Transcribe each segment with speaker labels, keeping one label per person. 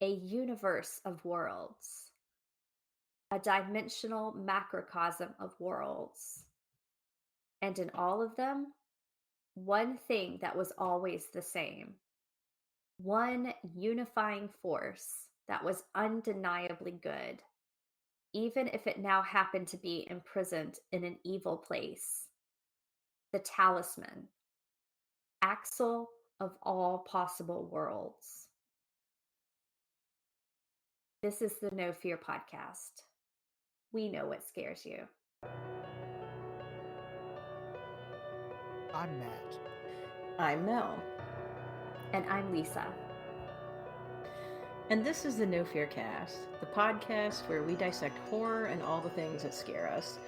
Speaker 1: a universe of worlds, a dimensional macrocosm of worlds. And in all of them, one thing that was always the same, one unifying force that was undeniably good, even if it now happened to be imprisoned in an evil place. The Talisman, axle of all possible worlds. This is the No Fear podcast. We know what scares you.
Speaker 2: I'm Matt.
Speaker 3: I'm Mel,
Speaker 1: And I'm Lisa.
Speaker 3: and this is the No Fear Cast, the podcast where we dissect horror and all the things that scare us.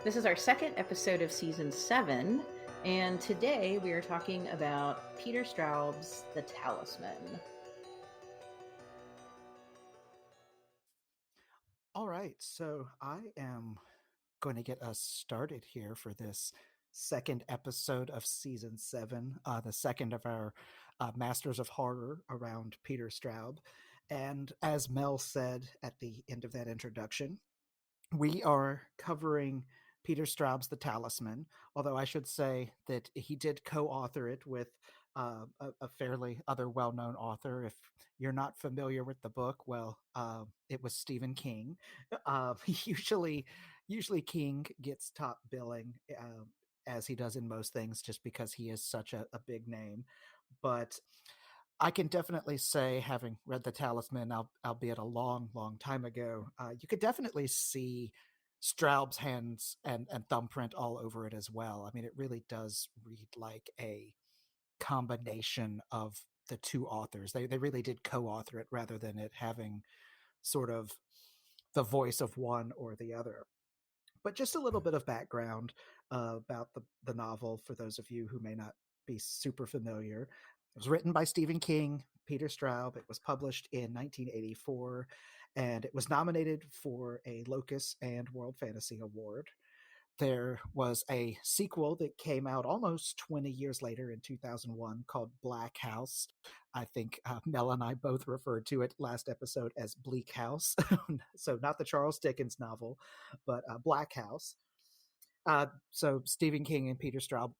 Speaker 3: This is our second episode of season 7, and today we are talking about Peter Straub's The Talisman.
Speaker 2: All right, so I am going to get us started here for this second episode of season 7, the second of our Masters of Horror around Peter Straub. And as Mel said at the end of that introduction, we are covering Peter Straub's The Talisman, although I should say that he did co-author it with a fairly other well-known author. If you're not familiar with the book, well, it was Stephen King. Uh, usually, usually King gets top billing, as he does in most things, just because he is such a big name. But I can definitely say, having read The Talisman, albeit a long, long time ago, you could definitely see Straub's hands and thumbprint all over it as well. I mean, it really does read like a combination of the two authors. They really did co-author it rather than it having sort of the voice of one or the other. But just a little bit of background about the novel for those of you who may not be super familiar. It was written by Stephen King, Peter Straub. It was published in 1984, and it was nominated for a Locus and World Fantasy Award. There was a sequel that came out almost 20 years later in 2001 called Black House. I think Mel and I both referred to it last episode as Bleak House. So, not the Charles Dickens novel, but Black House. So, Stephen King and Peter Straub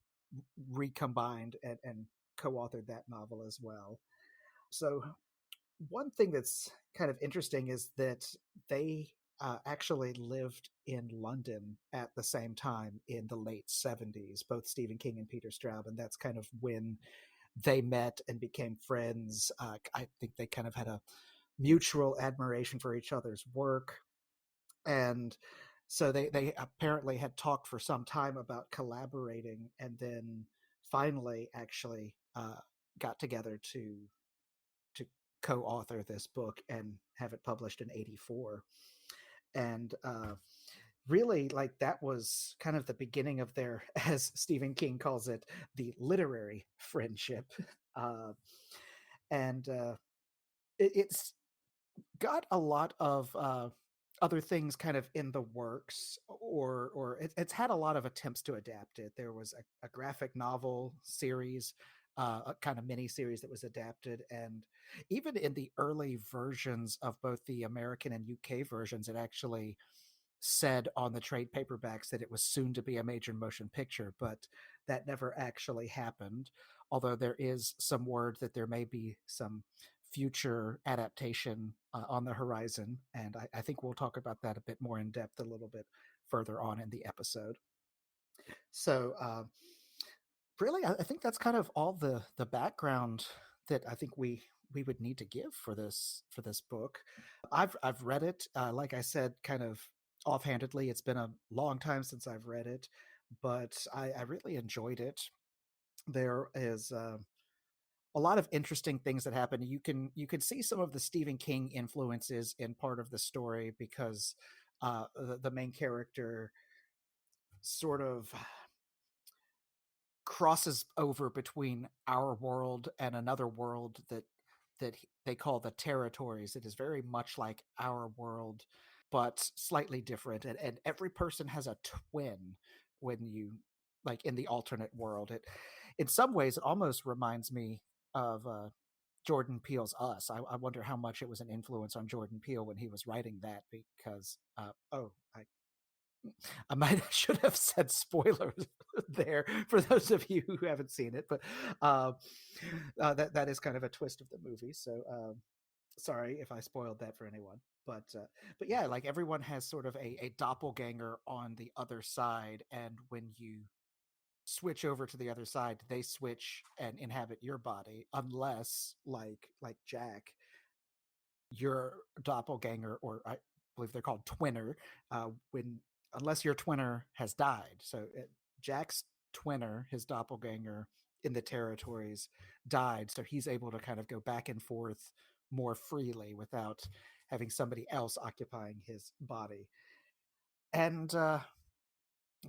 Speaker 2: recombined and co authored that novel as well. So, one thing that's kind of interesting is that they actually lived in London at the same time in the late 70s, both Stephen King and Peter Straub, and that's kind of when they met and became friends. I think they kind of had a mutual admiration for each other's work, and so they apparently had talked for some time about collaborating, and then finally actually got together to co-author this book and have it published in 84. And really, like, that was kind of the beginning of their, as Stephen King calls it, the literary friendship. uh, and it's got a lot of other things kind of in the works, or it's had a lot of attempts to adapt it. There was a graphic novel series, a kind of mini series that was adapted, and even in the early versions of both the American and UK versions, it actually said on the trade paperbacks that it was soon to be a major motion picture, but that never actually happened. Although there is some word that there may be some future adaptation on the horizon, and I think we'll talk about that a bit more in depth a little bit further on in the episode. So, really, I think that's kind of all the background that I think we would need to give for this book. I've read it, like I said, kind of offhandedly. It's been a long time since I've read it, but I really enjoyed it. There is a lot of interesting things that happen. You can see some of the Stephen King influences in part of the story because the main character sort of crosses over between our world and another world that they call the territories. It is very much like our world, but slightly different. And every person has a twin when you, like, in the alternate world. It, in some ways, it almost reminds me of Jordan Peele's Us. I wonder how much it was an influence on Jordan Peele when he was writing that, because I might should have said spoilers there for those of you who haven't seen it, but that is kind of a twist of the movie. So sorry if I spoiled that for anyone. But yeah, like everyone has sort of a doppelganger on the other side, and when you switch over to the other side, they switch and inhabit your body, unless like Jack, your doppelganger, or I believe they're called twinner, when unless your twinner has died. So Jack's twinner, his doppelganger in the territories, died, so he's able to kind of go back and forth more freely without having somebody else occupying his body. And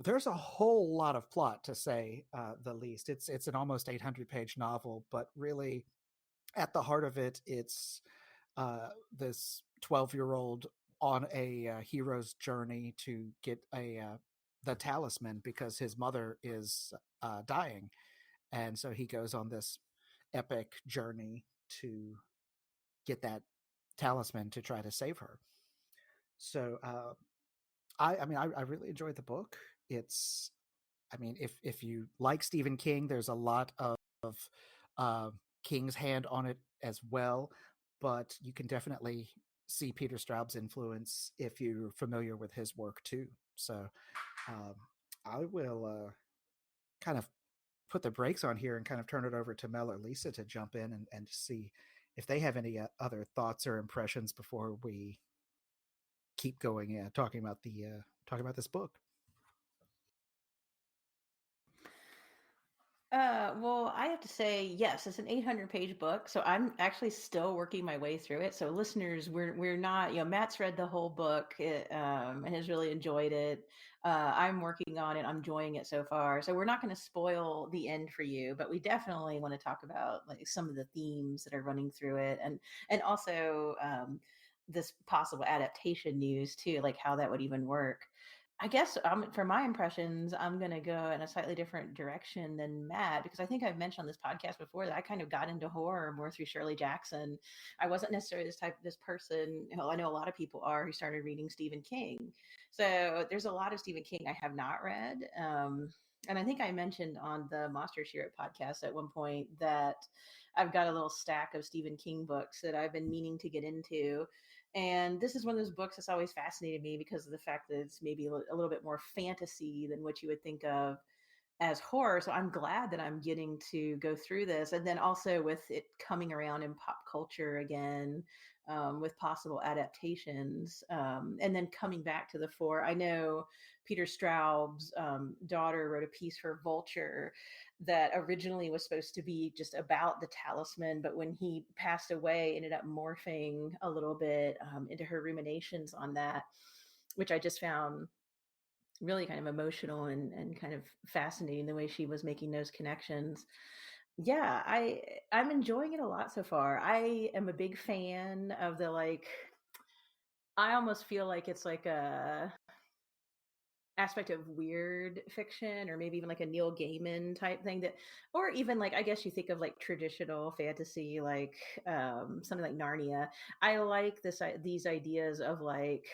Speaker 2: there's a whole lot of plot, to say the least. It's an almost 800-page novel, but really at the heart of it, it's this 12-year-old on a hero's journey to get the talisman, because his mother is dying, and so he goes on this epic journey to get that talisman to try to save her. So I really enjoyed the book. It's I mean, if you like Stephen King, there's a lot of uh, King's hand on it as well, but you can definitely see Peter Straub's influence if you're familiar with his work too. So um, I will kind of put the brakes on here and kind of turn it over to Mel or Lisa to jump in and see if they have any other thoughts or impressions before we keep going talking about this book.
Speaker 3: Well, I have to say, yes, it's an 800-page book, so I'm actually still working my way through it. So, listeners, we're not, Matt's read the whole book, and has really enjoyed it. I'm working on it. I'm enjoying it so far. So, we're not going to spoil the end for you, but we definitely want to talk about like some of the themes that are running through it, and also this possible adaptation news too, like how that would even work. I guess for my impressions, I'm going to go in a slightly different direction than Matt, because I think I've mentioned on this podcast before that I kind of got into horror more through Shirley Jackson. I wasn't necessarily this person. I know a lot of people are, who started reading Stephen King. So there's a lot of Stephen King I have not read. And I think I mentioned on the Monster Shiro podcast at one point that I've got a little stack of Stephen King books that I've been meaning to get into. And this is one of those books that's always fascinated me because of the fact that it's maybe a little bit more fantasy than what you would think of as horror. So I'm glad that I'm getting to go through this. And then also with it coming around in pop culture again, with possible adaptations, and then coming back to the fore. I know Peter Straub's daughter wrote a piece for Vulture that originally was supposed to be just about the talisman, but when he passed away, ended up morphing a little bit into her ruminations on that, which I just found really kind of emotional and kind of fascinating, the way she was making those connections. Yeah, I'm enjoying it a lot so far. I am a big fan of the, like, I almost feel like it's like a aspect of weird fiction, or maybe even like a Neil Gaiman type thing, that, or even like, I guess you think of like traditional fantasy, like something like Narnia. I like these ideas of like,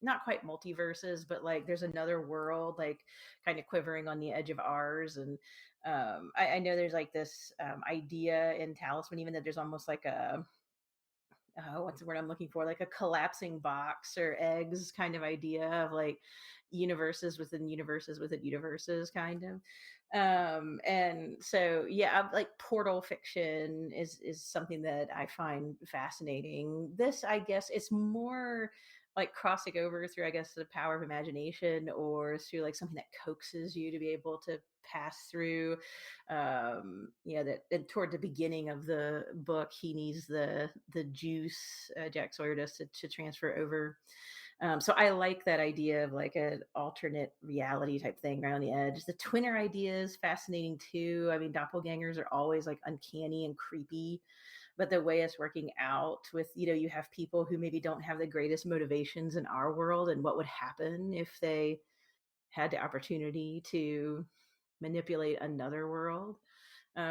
Speaker 3: not quite multiverses, but like there's another world like kind of quivering on the edge of ours. And I know there's like this idea in Talisman even, that there's almost like a, what's the word I'm looking for? Like a collapsing box or eggs kind of idea of like universes within universes within universes, kind of. And so, yeah, like portal fiction is something that I find fascinating. This, I guess, it's more like crossing over through, I guess, the power of imagination, or through like something that coaxes you to be able to pass through. That, and toward the beginning of the book, he needs the juice, Jack Sawyer does, to transfer over. So I like that idea of like an alternate reality type thing around the edge. The twinner idea is fascinating too. I mean, doppelgangers are always like uncanny and creepy, but the way it's working out with, you have people who maybe don't have the greatest motivations in our world, and what would happen if they had the opportunity to manipulate another world.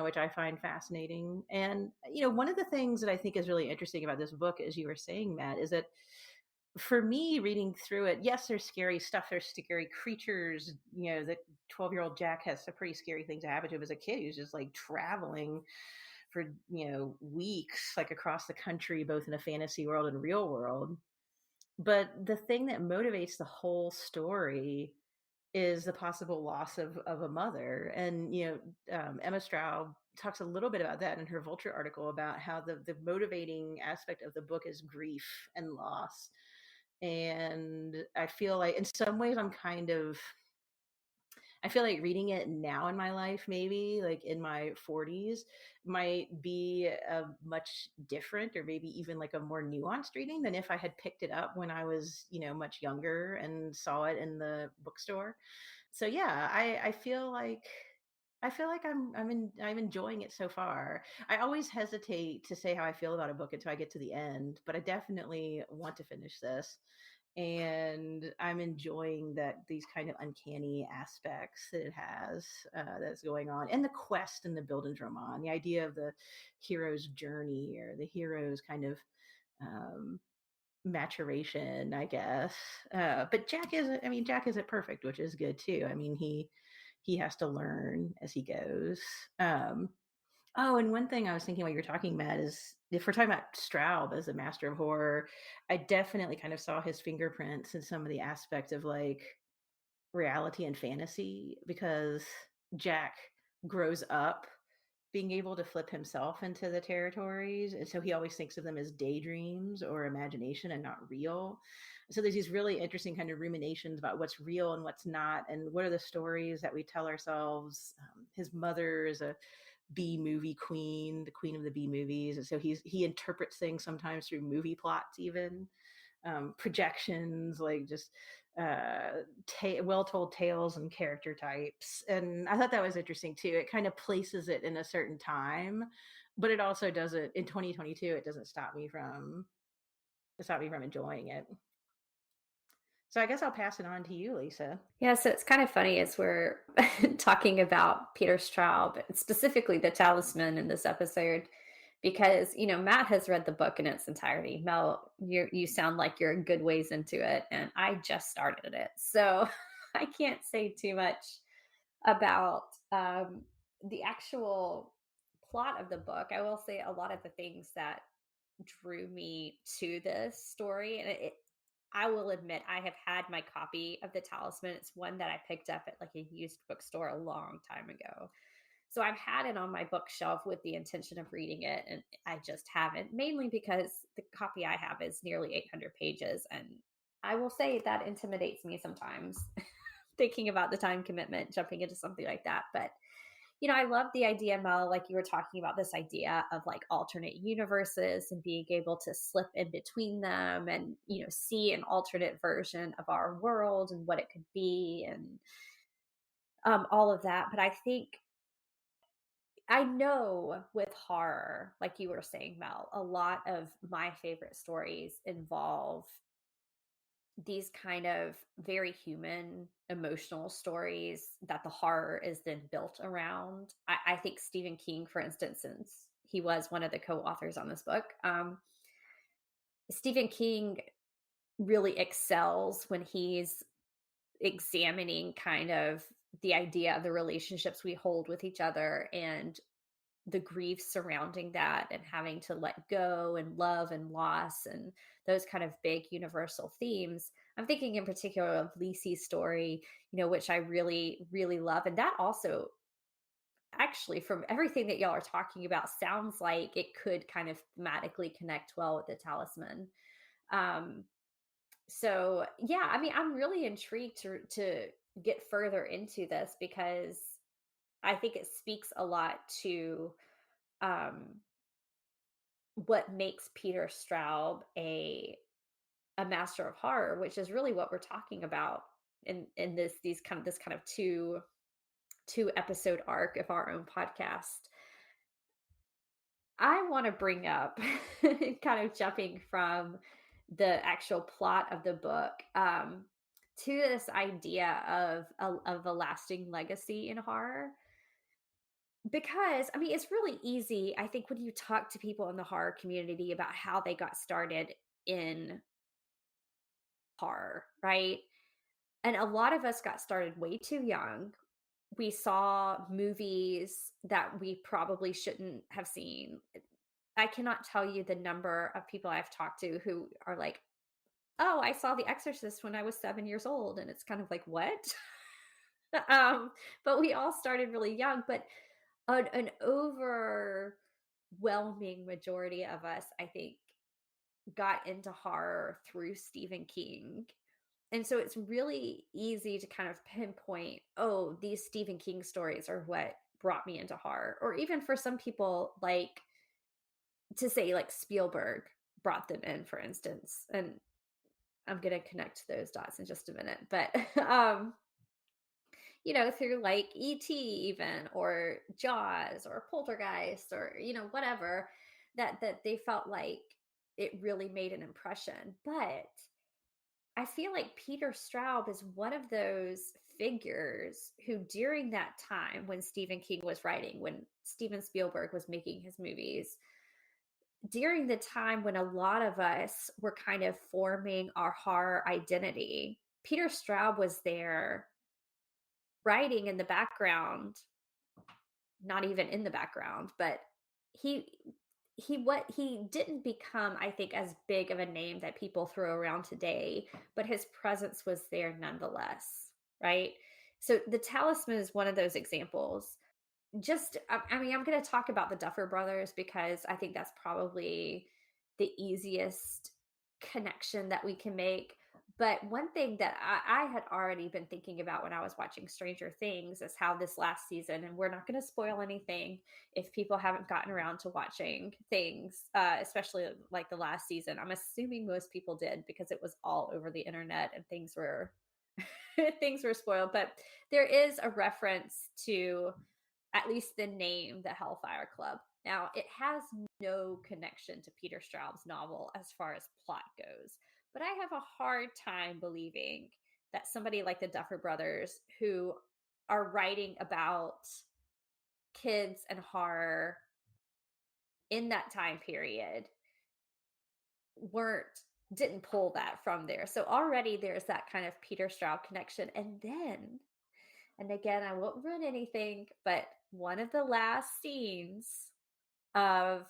Speaker 3: which I find fascinating. And, one of the things that I think is really interesting about this book, as you were saying, Matt, is that for me, reading through it, yes, there's scary stuff, there's scary creatures. The 12-year-old Jack has some pretty scary things that happen to him as a kid. He was just like traveling for, weeks, like across the country, both in a fantasy world and real world. But the thing that motivates the whole story is the possible loss of a mother. And, Emma Straub talks a little bit about that in her Vulture article about how the motivating aspect of the book is grief and loss. And I feel like in some ways I feel like reading it now in my life, maybe like in my 40s, might be a much different or maybe even like a more nuanced reading than if I had picked it up when I was, much younger and saw it in the bookstore. So yeah, I feel like I'm enjoying it so far. I always hesitate to say how I feel about a book until I get to the end, but I definitely want to finish this. And I'm enjoying that these kind of uncanny aspects that it has, that's going on, and the quest in the Bildungsroman, the idea of the hero's journey or the hero's kind of um, maturation, I guess. But Jack isn't perfect, which is good too. I mean, he has to learn as he goes. Um, Oh, and one thing I was thinking while you were talking, Matt, is if we're talking about Straub as a master of horror, I definitely kind of saw his fingerprints in some of the aspects of like reality and fantasy, because Jack grows up being able to flip himself into the territories. And so he always thinks of them as daydreams or imagination and not real. So there's these really interesting kind of ruminations about what's real and what's not, and what are the stories that we tell ourselves. His mother is a B movie queen, the queen of the B movies, and so he interprets things sometimes through movie plots, even projections, like just well told tales and character types. And I thought that was interesting too. It kind of places it in a certain time, but it also doesn't. In 2022, it doesn't stop me from enjoying it. So I guess I'll pass it on to you, Lisa.
Speaker 1: Yeah, so it's kind of funny as we're talking about Peter Straub, specifically the Talisman in this episode, because Matt has read the book in its entirety. Mel, you sound like you're a good ways into it, and I just started it, so I can't say too much about the actual plot of the book. I will say a lot of the things that drew me to this story, and I will admit I have had my copy of the Talisman. It's one that I picked up at like a used bookstore a long time ago. So I've had it on my bookshelf with the intention of reading it, and I just haven't, mainly because the copy I have is nearly 800 pages. And I will say that intimidates me sometimes, thinking about the time commitment, jumping into something like that. But I love the idea, Mel, like you were talking about this idea of like alternate universes and being able to slip in between them and, see an alternate version of our world and what it could be, and all of that. But I think I know with horror, like you were saying, Mel, a lot of my favorite stories involve these kind of very human, emotional stories that the horror is then built around. I think Stephen King, for instance, since he was one of the co-authors on this book, Stephen King really excels when he's examining kind of the idea of the relationships we hold with each other and the grief surrounding that and having to let go and love and loss and those kind of big universal themes. I'm thinking in particular of Lisi's story, which I really, really love. And that also, actually, from everything that y'all are talking about, sounds like it could kind of thematically connect well with the Talisman. Um, so yeah, I mean, I'm really intrigued to get further into this because I think it speaks a lot to um, what makes Peter Straub a master of horror, which is really what we're talking about in this kind of two episode arc of our own podcast. I want to bring up kind of jumping from the actual plot of the book to this idea of a lasting legacy in horror. Because, I mean, it's really easy, I think, when you talk to people in the horror community about how they got started in horror, right? And a lot of us got started way too young. We saw movies that we probably shouldn't have seen. I cannot tell you the number of people I've talked to who are like, "Oh, I saw The Exorcist when I was 7 years old," and it's kind of like, "What?" Um, but we all started really young, but an overwhelming majority of us, I think, got into horror through Stephen King. And so it's really easy to kind of pinpoint, oh, these Stephen King stories are what brought me into horror. Or even for some people, like to say like Spielberg brought them in, for instance. And I'm gonna connect those dots in just a minute. But through like E.T. even or Jaws or Poltergeist or whatever, that they felt like it really made an impression. But I feel like Peter Straub is one of those figures who, during that time when Stephen King was writing, when Steven Spielberg was making his movies, during the time when a lot of us were kind of forming our horror identity, Peter Straub was there writing in the background, not even in the background, but he he didn't become, I think, as big of a name that people throw around today, but his presence was there nonetheless, right? So the Talisman is one of those examples. Just I mean, I'm going to talk about the Duffer Brothers because I think that's probably the easiest connection that we can make. But one thing that I had already been thinking about when I was watching Stranger Things is how this last season, and we're not going to spoil anything if people haven't gotten around to watching things, especially like the last season. I'm assuming most people did because it was all over the internet and things were things were spoiled. But there is a reference to at least the name, the Hellfire Club. Now, it has no connection to Peter Straub's novel as far as plot goes, but I have a hard time believing that somebody like the Duffer Brothers, who are writing about kids and horror in that time period, weren't didn't pull that from there. So already there's that kind of Peter Straub connection. And again, I won't ruin anything, but one of the last scenes of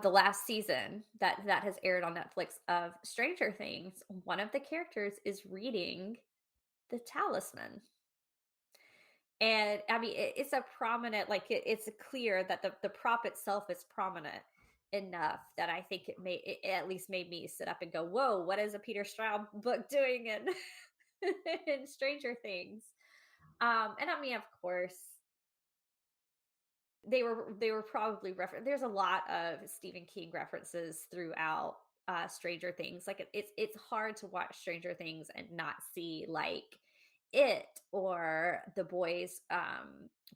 Speaker 1: the last season that has aired on Netflix of Stranger Things, one of the characters is reading the Talisman. And I mean, it's a prominent, like it's clear that the prop itself is prominent enough that I think it at least made me sit up and go, "Whoa, what is a Peter Straub book doing in in Stranger Things?" And I mean, of course, they were probably there's a lot of Stephen King references throughout Stranger Things. Like it's hard to watch Stranger Things and not see like it or the boys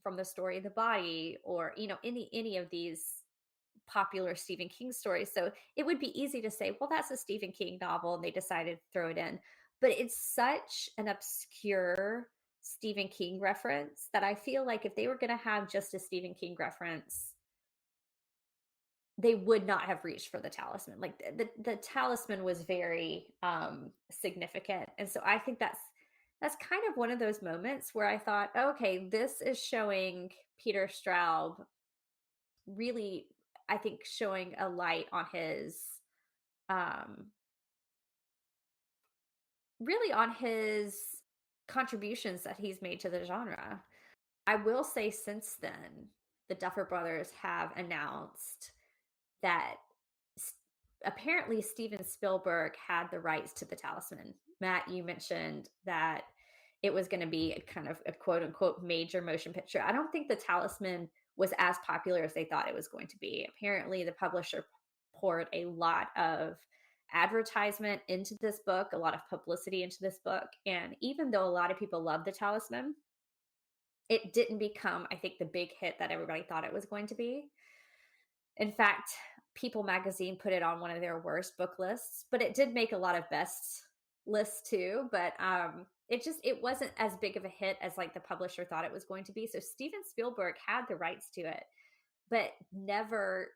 Speaker 1: from the Story of the Body or any of these popular Stephen King stories. So it would be easy to say, well, that's a Stephen King novel, and they decided to throw it in. But it's such an obscure Stephen King reference that I feel like if they were going to have just a Stephen King reference, they would not have reached for the Talisman. Like the Talisman was very significant. And so I think that's kind of one of those moments where I thought, okay, this is showing Peter Straub really, I think, showing a light on his um really on his contributions that he's made to the genre. I will say since then, the Duffer Brothers have announced that s- apparently Steven Spielberg had the rights to the Talisman. Matt, you mentioned that it was going to be a kind of a quote unquote major motion picture. I don't think the Talisman was as popular as they thought it was going to be. Apparently, the publisher poured a lot of advertisement into this book, a lot of publicity into this book. And even though a lot of people love the Talisman, it didn't become, I think, the big hit that everybody thought it was going to be. In fact, People magazine put it on one of their worst book lists, but it did make a lot of best lists too. But it wasn't as big of a hit as like the publisher thought it was going to be. So Steven Spielberg had the rights to it, but never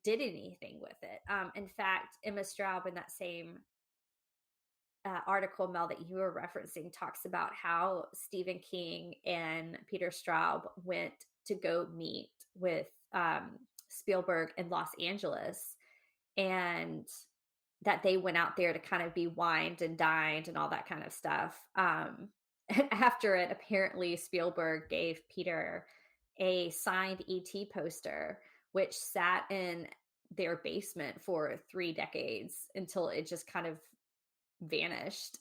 Speaker 1: did anything with it. In fact, Emma Straub in that same article, Mel, that you were referencing, talks about how Stephen King and Peter Straub went to go meet with Spielberg in Los Angeles, and that they went out there to kind of be wined and dined and all that kind of stuff. And after it, apparently Spielberg gave Peter a signed ET poster, which sat in their basement for 3 decades until it just kind of vanished.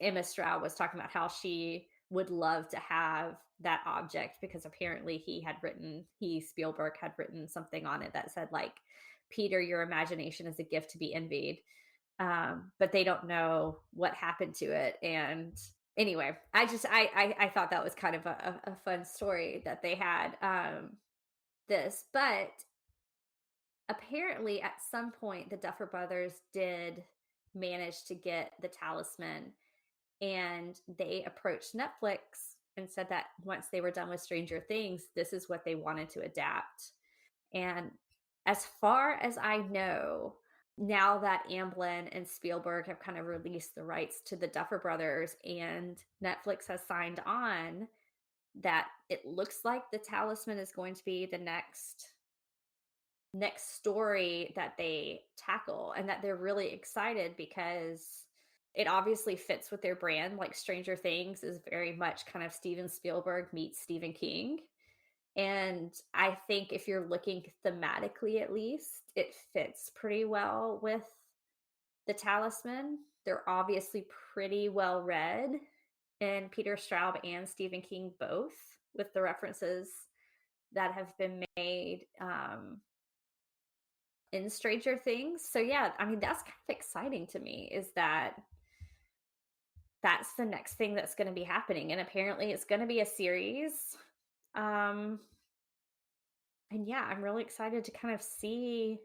Speaker 1: Emma Straub was talking about how she would love to have that object because apparently Spielberg had written something on it that said like, Peter, your imagination is a gift to be envied. But they don't know what happened to it. And anyway, I thought that was kind of a fun story that they had this, but apparently at some point the Duffer Brothers did manage to get the Talisman, and they approached Netflix and said that once they were done with Stranger Things, this is what they wanted to adapt. And as far as I know, now that Amblin and Spielberg have kind of released the rights to the Duffer Brothers and Netflix has signed on, that it looks like the Talisman is going to be the next story that they tackle, and that they're really excited because it obviously fits with their brand. Like Stranger Things is very much kind of Steven Spielberg meets Stephen King. And I think if you're looking thematically, at least, it fits pretty well with the Talisman. They're obviously pretty well read, and Peter Straub and Stephen King both, with the references that have been made in Stranger Things. So yeah, I mean, that's kind of exciting to me, is that that's the next thing that's going to be happening. And apparently it's going to be a series. And yeah, I'm really excited to kind of see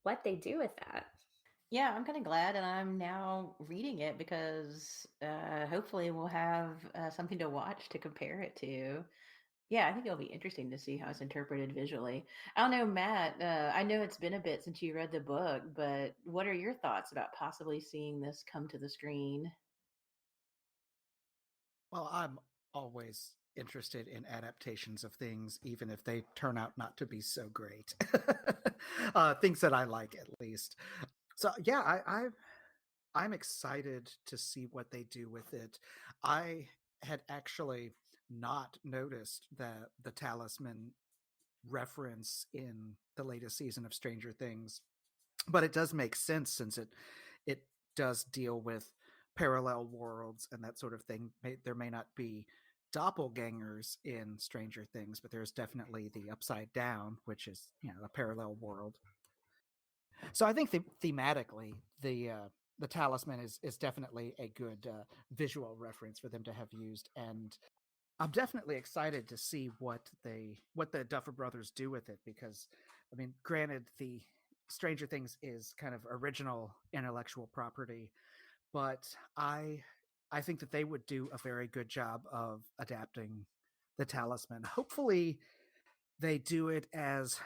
Speaker 1: what they do with that.
Speaker 3: Yeah, I'm kind of glad, and I'm now reading it because hopefully we'll have something to watch to compare it to. Yeah, I think it'll be interesting to see how it's interpreted visually. I don't know, Matt. I know it's been a bit since you read the book, but what are your thoughts about possibly seeing this come to the screen?
Speaker 2: Well, I'm always interested in adaptations of things, even if they turn out not to be so great. Things that I like, at least. So yeah, I'm excited to see what they do with it. I had actually not noticed that the Talisman reference in the latest season of Stranger Things, but it does make sense since it does deal with parallel worlds and that sort of thing. There may not be doppelgangers in Stranger Things, but there's definitely the Upside Down, which is a parallel world. So I think thematically, the Talisman is definitely a good visual reference for them to have used, and I'm definitely excited to see what the Duffer Brothers do with it, because I mean, granted, the Stranger Things is kind of original intellectual property, but I think that they would do a very good job of adapting the Talisman. Hopefully, they do it as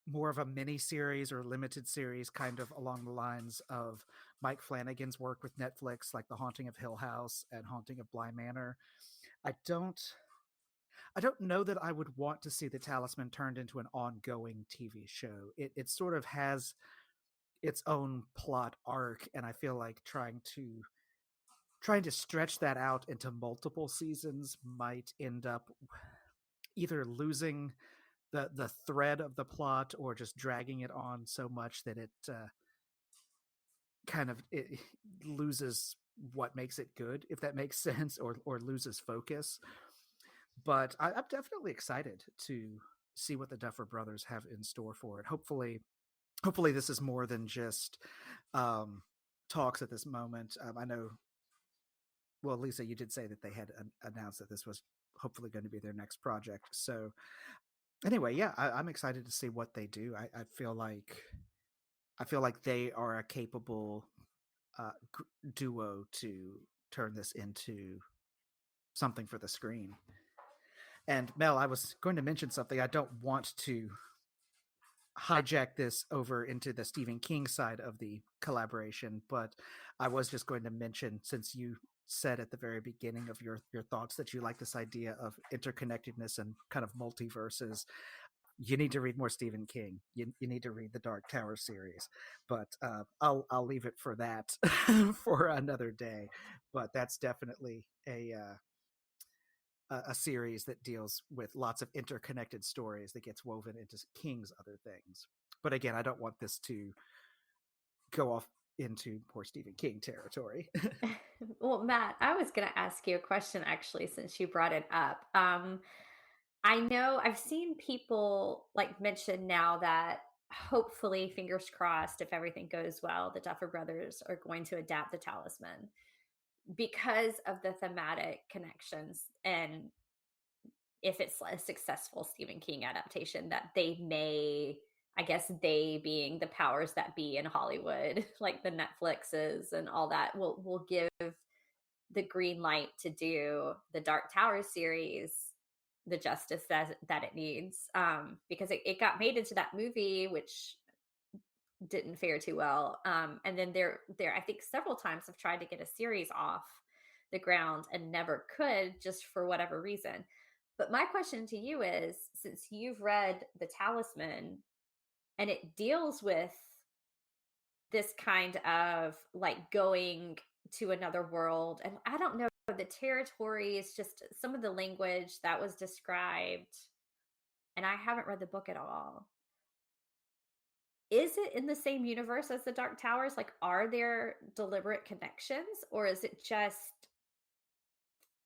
Speaker 2: more of a mini series or limited series, kind of along the lines of Mike Flanagan's work with Netflix, like The Haunting of Hill House and Haunting of Bly Manor. I don't I don't know that I would want to see the Talisman turned into an ongoing TV show. It sort of has its own plot arc, and I feel like trying to stretch that out into multiple seasons might end up either losing the thread of the plot or just dragging it on so much that it loses what makes it good, if that makes sense, or loses focus. But I'm definitely excited to see what the Duffer Brothers have in store for it. Hopefully this is more than just talks at this moment. I know, well, Lisa, you did say that they had announced that this was hopefully going to be their next project. So anyway, yeah, I'm excited to see what they do. I feel like they are a capable duo to turn this into something for the screen. And Mel, I was going to mention something. I don't want to hijack this over into the Stephen King side of the collaboration, but I was just going to mention, since you said at the very beginning of your thoughts that you like this idea of interconnectedness and kind of multiverses, you need to read more Stephen King. You need to read the Dark Tower series, but I'll leave it for that for another day. But that's definitely a series that deals with lots of interconnected stories that gets woven into King's other things. But again, I don't want this to go off into poor Stephen King territory.
Speaker 1: Well, Matt, I was going to ask you a question actually, since you brought it up. I know I've seen people like mention now that hopefully, fingers crossed, if everything goes well, the Duffer Brothers are going to adapt the Talisman because of the thematic connections, and if it's a successful Stephen King adaptation, that they may, I guess they being the powers that be in Hollywood, like the Netflixes and all that, will give the green light to do the Dark Tower series the justice that it needs. Because it got made into that movie, which didn't fare too well. And then there I think several times have tried to get a series off the ground and never could, just for whatever reason. But my question to you is, since you've read The Talisman and it deals with this kind of like going to another world, and I don't know, the territory is just some of the language that was described, and I haven't read the book at all. Is it in the same universe as the Dark Towers? Like, are there deliberate connections, or is it just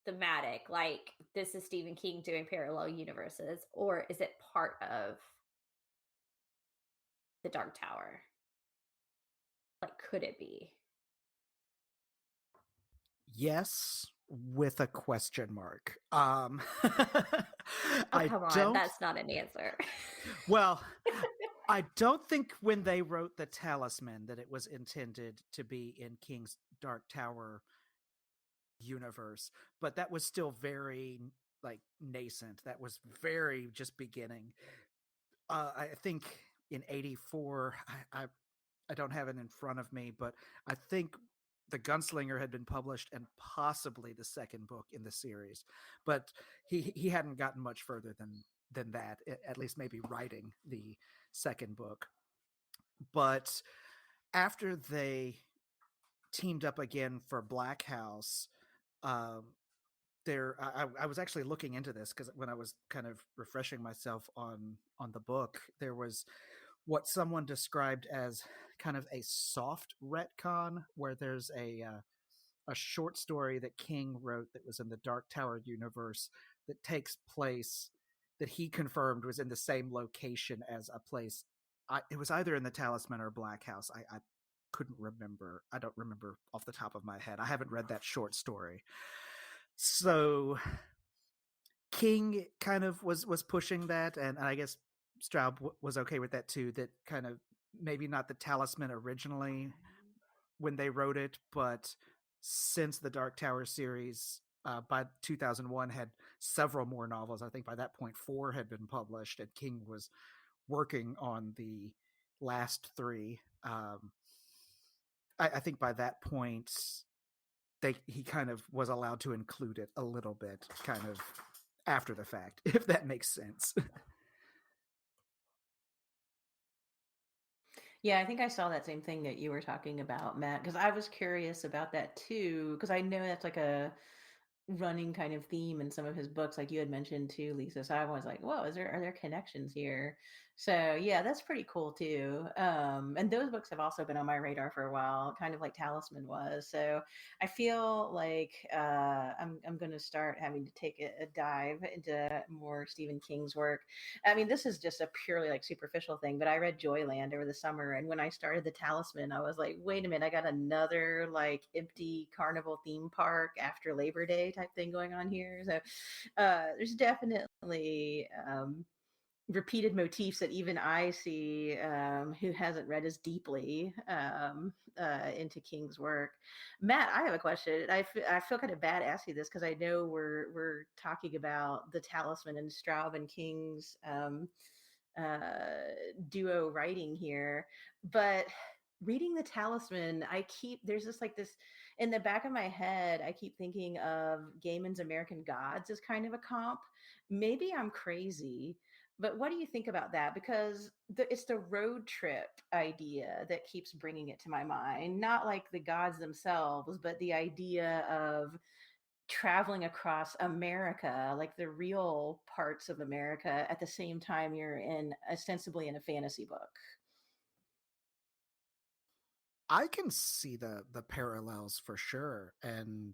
Speaker 1: thematic? Like, this is Stephen King doing parallel universes, or is it part of the Dark Tower? Like, could it be?
Speaker 2: Yes, with a question mark.
Speaker 1: Oh,
Speaker 2: I
Speaker 1: come on.
Speaker 2: don't.
Speaker 1: That's not an answer.
Speaker 2: Well, I don't think when they wrote the Talisman that it was intended to be in King's Dark Tower universe, but that was still very like nascent. That was very just beginning. I think in '84, I don't have it in front of me, but I think the Gunslinger had been published and possibly the second book in the series, but he hadn't gotten much further than that, at least maybe writing the second book. But after they teamed up again for Black House, um, I was actually looking into this because when I was kind of refreshing myself on the book, there was what someone described as kind of a soft retcon, where there's a short story that King wrote that was in the Dark Tower universe that takes place, that he confirmed was in the same location as a place. It was either in the Talisman or Black House. I couldn't remember. I don't remember off the top of my head. I haven't read that short story. So King kind of was pushing that, and I guess Straub was okay with that too. That kind of maybe not the Talisman originally when they wrote it, but since the Dark Tower series by 2001 had several more novels. I think by that point 4 had been published, and King was working on the last 3. I think by that point he kind of was allowed to include it a little bit, kind of after the fact, if that makes sense.
Speaker 3: Yeah, I think I saw that same thing that you were talking about, Matt, because I was curious about that too, because I know that's like a running kind of theme in some of his books, like you had mentioned too, Lisa. So I was like, whoa, are there connections here? So yeah, that's pretty cool too. And those books have also been on my radar for a while, kind of like Talisman was. So I feel like I'm going to start having to take a dive into more Stephen King's work. I mean, this is just a purely like superficial thing, but I read Joyland over the summer, and when I started the Talisman, I was like, wait a minute, I got another like empty carnival theme park after Labor Day type thing going on here. So there's definitely repeated motifs that even I see, who hasn't read as deeply into King's work. Matt, I have a question. I feel kind of bad asking this because I know we're talking about the Talisman and Straub and King's duo writing here, but reading the Talisman, there's just like this in the back of my head. I keep thinking of Gaiman's American Gods as kind of a comp. Maybe I'm crazy, but what do you think about that? Because it's the road trip idea that keeps bringing it to my mind. Not like the gods themselves, but the idea of traveling across America, like the real parts of America, at the same time you're in ostensibly in a fantasy book.
Speaker 2: I can see the parallels for sure. And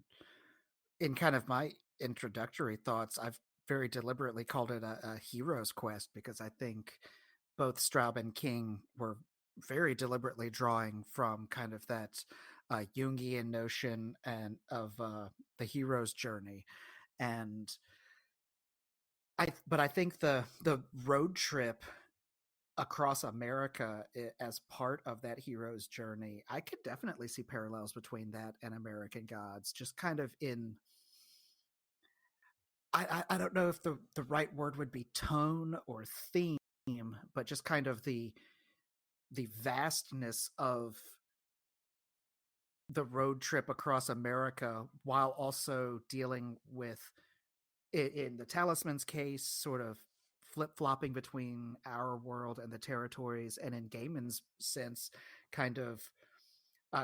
Speaker 2: in kind of my introductory thoughts, I've very deliberately called it a hero's quest because I think both Straub and King were very deliberately drawing from kind of that Jungian notion and of the hero's journey. And but I think the road trip across America as part of that hero's journey, I could definitely see parallels between that and American Gods, just kind of in I don't know if the right word would be tone or theme, but just kind of the vastness of the road trip across America while also dealing with in the Talisman's case, sort of flip-flopping between our world and the territories, and in Gaiman's sense, kind of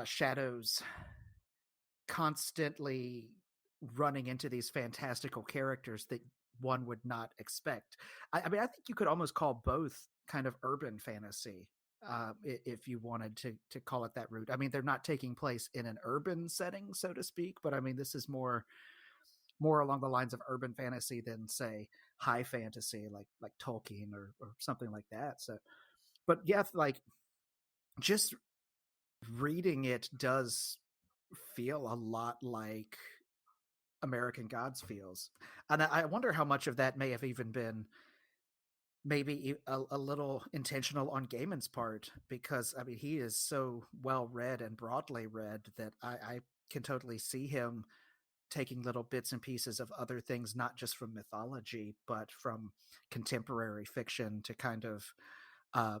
Speaker 2: Shadow's constantly running into these fantastical characters that one would not expect. I mean, I think you could almost call both kind of urban fantasy, if you wanted to call it that route. I mean, they're not taking place in an urban setting, so to speak, but I mean, this is more along the lines of urban fantasy than say high fantasy like Tolkien or something like that. So, but yeah, like just reading it does feel a lot like American Gods feels. And I wonder how much of that may have even been maybe a little intentional on Gaiman's part, because I mean, he is so well read and broadly read that I can totally see him taking little bits and pieces of other things, not just from mythology, but from contemporary fiction to kind of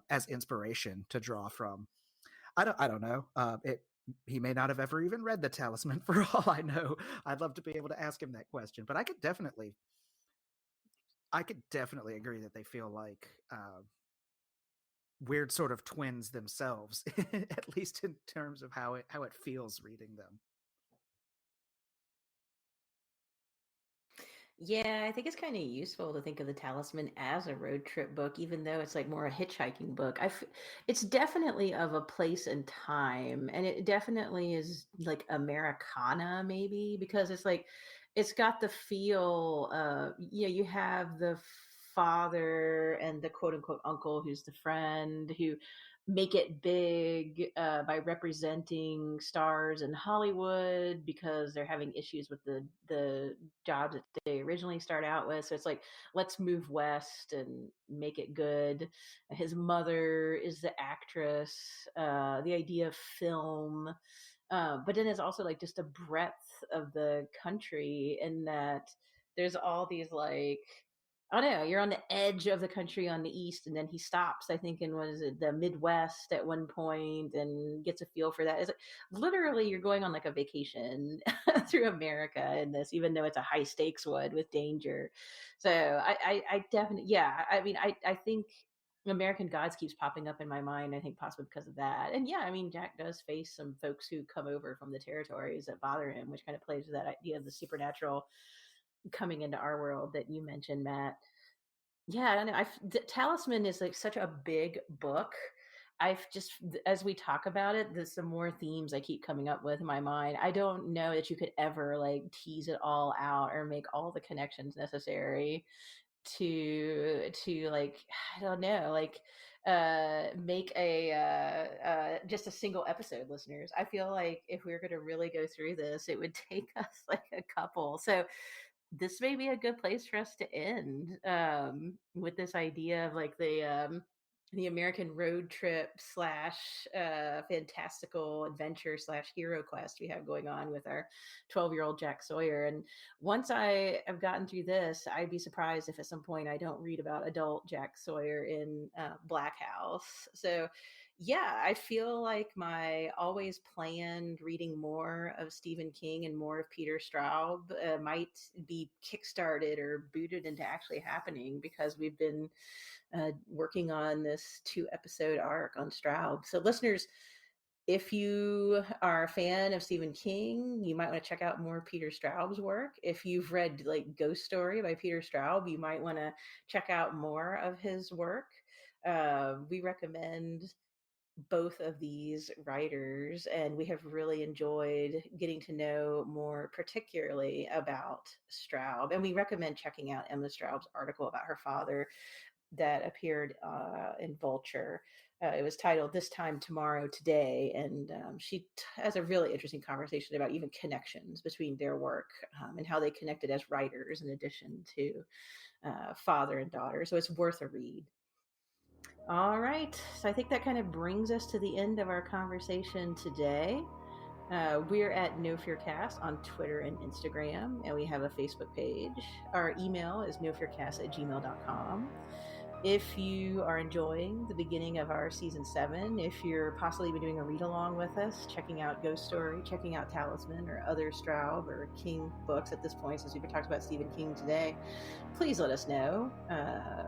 Speaker 2: as inspiration to draw from. I don't know. He may not have ever even read the Talisman for all I know. I'd love to be able to ask him that question, but I could definitely agree that they feel like weird sort of twins themselves, at least in terms of how it feels reading them.
Speaker 3: Yeah, I think it's kind of useful to think of the Talisman as a road trip book, even though it's like more a hitchhiking book. It's definitely of a place and time, and it definitely is like Americana, maybe because it's like it's got the feel. You have the father and the quote unquote uncle who's the friend who make it big by representing stars in Hollywood because they're having issues with the jobs that they originally start out with. So it's like, let's move west and make it good. His mother is the actress. The idea of film, but then it's also like just a breadth of the country in that there's all these like I don't know, you're on the edge of the country on the east, and then he stops, I think, in was it the Midwest at one point and gets a feel for that. It's like literally you're going on like a vacation through America in this, even though it's a high stakes one with danger. So I definitely, yeah, I mean, I think American Gods keeps popping up in my mind, I think possibly because of that. And yeah, I mean, Jack does face some folks who come over from the territories that bother him, which kind of plays with that idea of the supernatural coming into our world that you mentioned, Matt. Yeah, and the Talisman is like such a big book. I've just, as we talk about it, there's some more themes I keep coming up with in my mind. I don't know that you could ever like tease it all out or make all the connections necessary to like I don't know, like make a just a single episode, listeners. I feel like if we were going to really go through this, it would take us like a couple. So this may be a good place for us to end, with this idea of like the American road trip slash fantastical adventure slash hero quest we have going on with our 12-year-old Jack Sawyer. And once I have gotten through this, I'd be surprised if at some point I don't read about adult Jack Sawyer in Black House. So yeah, I feel like my always planned reading more of Stephen King and more of Peter Straub might be kickstarted or booted into actually happening, because we've been working on this 2-episode arc on Straub. So listeners, if you are a fan of Stephen King, you might want to check out more of Peter Straub's work. If you've read like Ghost Story by Peter Straub, you might want to check out more of his work. We recommend both of these writers, and we have really enjoyed getting to know more particularly about Straub. And we recommend checking out Emma Straub's article about her father that appeared in Vulture. It was titled "This Time Tomorrow Today," and she has a really interesting conversation about even connections between their work and how they connected as writers in addition to father and daughter. So it's worth a read. All right. So I think that kind of brings us to the end of our conversation today. We're at No Fear Cast on Twitter and Instagram, and we have a Facebook page. Our email is nofearcast@gmail.com. If you are enjoying the beginning of our season 7, if you're possibly been doing a read along with us, checking out Ghost Story, checking out Talisman, or other Straub or King books at this point, since we've talked about Stephen King today, please let us know.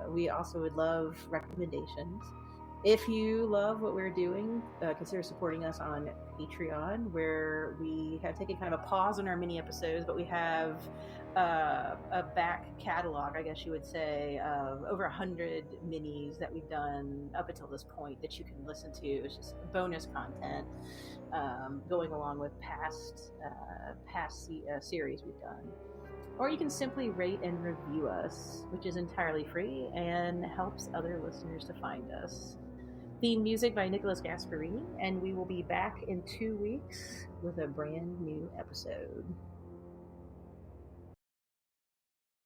Speaker 3: We also would love recommendations. If you love what we're doing, consider supporting us on Patreon, where we have taken kind of a pause on our mini episodes, but we have a back catalog, I guess you would say, of over 100 minis that we've done up until this point that you can listen to. It's just bonus content going along with past series we've done. Or you can simply rate and review us, which is entirely free and helps other listeners to find us. Theme music by Nicholas Gasparini, and we will be back in 2 weeks with a brand new episode.